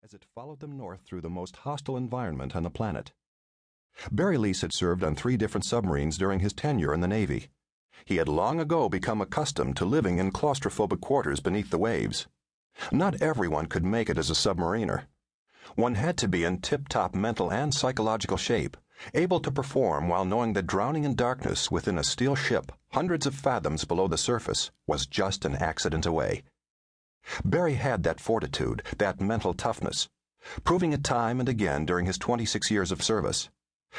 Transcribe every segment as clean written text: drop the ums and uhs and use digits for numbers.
as it followed them north through the most hostile environment on the planet. Barry Leese had served on 3 different submarines during his tenure in the Navy. He had long ago become accustomed to living in claustrophobic quarters beneath the waves. Not everyone could make it as a submariner. One had to be in tip-top mental and psychological shape, able to perform while knowing that drowning in darkness within a steel ship hundreds of fathoms below the surface was just an accident away. Barry had that fortitude, that mental toughness, proving it time and again during his 26 years of service.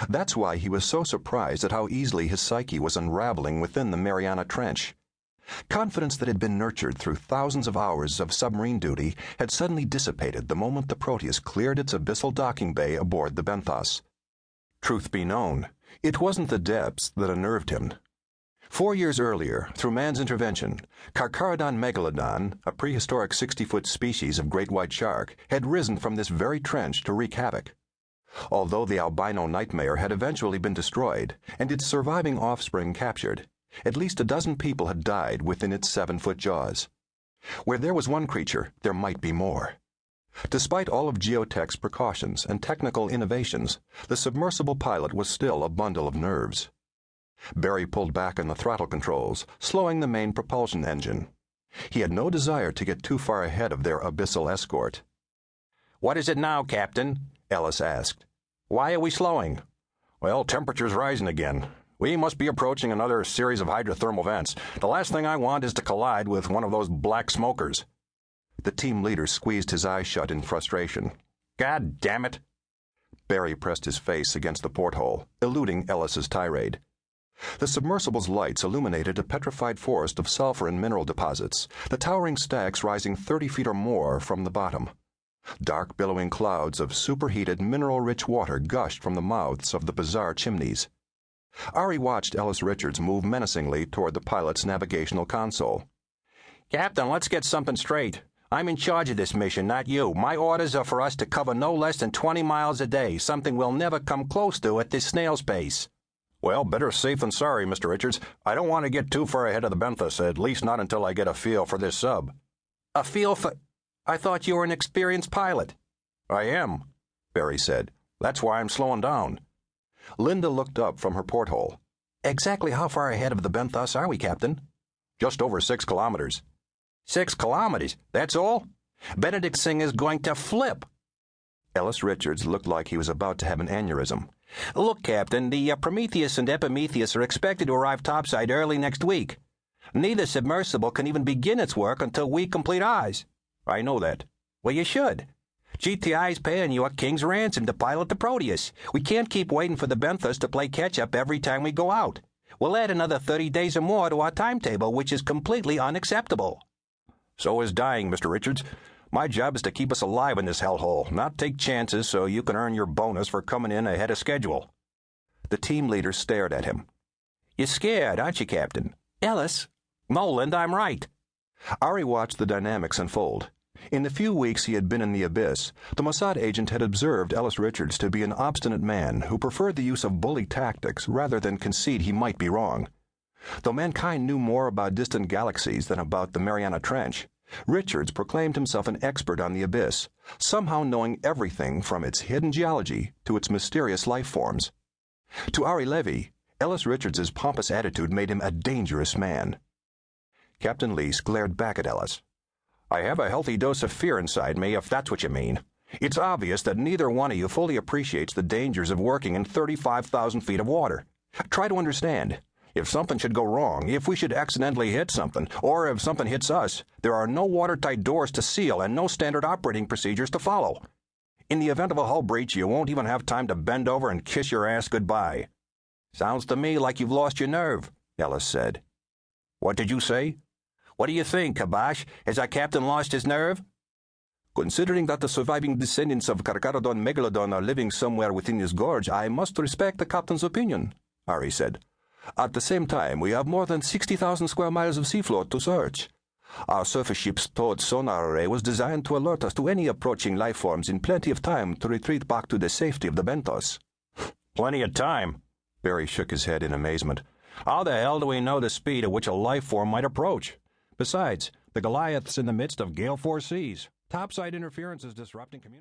That's why he was so surprised at how easily his psyche was unraveling within the Marianas Trench. Confidence that had been nurtured through thousands of hours of submarine duty had suddenly dissipated the moment the Proteus cleared its abyssal docking bay aboard the Benthos. Truth be known, it wasn't the depths that unnerved him. 4 years earlier, through man's intervention, Carcharodon Megalodon, a prehistoric 60-foot species of great white shark, had risen from this very trench to wreak havoc. Although the albino nightmare had eventually been destroyed and its surviving offspring captured, at least a dozen people had died within its 7-foot jaws. Where there was one creature, there might be more. Despite all of geotech's precautions and technical innovations, the submersible pilot was still a bundle of nerves. Barry pulled back on the throttle controls, slowing the main propulsion engine. He had no desire to get too far ahead of their abyssal escort. "What is it now, Captain?" Ellis asked. "Why are we slowing?" "Well, temperature's rising again. We must be approaching another series of hydrothermal vents. The last thing I want is to collide with one of those black smokers." The team leader squeezed his eyes shut in frustration. "God damn it!" Barry pressed his face against the porthole, eluding Ellis's tirade. The submersible's lights illuminated a petrified forest of sulfur and mineral deposits, the towering stacks rising 30 feet or more from the bottom. Dark billowing clouds of superheated mineral-rich water gushed from the mouths of the bizarre chimneys. Ari watched Ellis Richards move menacingly toward the pilot's navigational console. "Captain, let's get something straight. I'm in charge of this mission, not you. My orders are for us to cover no less than 20 miles a day, something we'll never come close to at this snail's pace." "Well, better safe than sorry, Mr. Richards. I don't want to get too far ahead of the Benthos, at least not until I get a feel for this sub." "A feel for... I thought you were an experienced pilot." "I am," Barry said. "That's why I'm slowing down." Linda looked up from her porthole. "Exactly how far ahead of the Benthos are we, Captain?" "Just over 6 kilometers." 6 kilometers? That's all? Benedict Singer's going to flip." Ellis Richards looked like he was about to have an aneurysm. "Look, Captain, the Prometheus and Epimetheus are expected to arrive topside early next week. Neither submersible can even begin its work until we complete ours." "I know that." "Well, you should. GTI's paying you a king's ransom to pilot the Proteus. We can't keep waiting for the Benthos to play catch-up every time we go out. We'll add another 30 days or more to our timetable, which is completely unacceptable." "So is dying, Mr. Richards. My job is to keep us alive in this hellhole, not take chances so you can earn your bonus for coming in ahead of schedule." The team leader stared at him. "You're scared, aren't you, Captain?" "Ellis." "No, Linda, I'm right." Ari watched the dynamics unfold. In the few weeks he had been in the abyss, the Mossad agent had observed Ellis Richards to be an obstinate man who preferred the use of bully tactics rather than concede he might be wrong. Though mankind knew more about distant galaxies than about the Marianas Trench, Richards proclaimed himself an expert on the abyss, somehow knowing everything from its hidden geology to its mysterious life forms. To Ari Levy, Ellis Richards's pompous attitude made him a dangerous man. Captain Leese glared back at Ellis. "I have a healthy dose of fear inside me, if that's what you mean. It's obvious that neither one of you fully appreciates the dangers of working in 35,000 feet of water. Try to understand. If something should go wrong, if we should accidentally hit something, or if something hits us, there are no watertight doors to seal and no standard operating procedures to follow. In the event of a hull breach, you won't even have time to bend over and kiss your ass goodbye." "Sounds to me like you've lost your nerve," Ellis said. "What did you say?" "What do you think, Kabash? Has our captain lost his nerve?" "Considering that the surviving descendants of Carcharodon Megalodon are living somewhere within this gorge, I must respect the captain's opinion," Ari said. "At the same time, we have more than 60,000 square miles of seafloor to search. Our surface ship's towed sonar array was designed to alert us to any approaching life forms in plenty of time to retreat back to the safety of the Benthos." "Plenty of time?" Barry shook his head in amazement. "How the hell do we know the speed at which a life form might approach? Besides, the Goliath's in the midst of gale force seas. Topside interference is disrupting communication."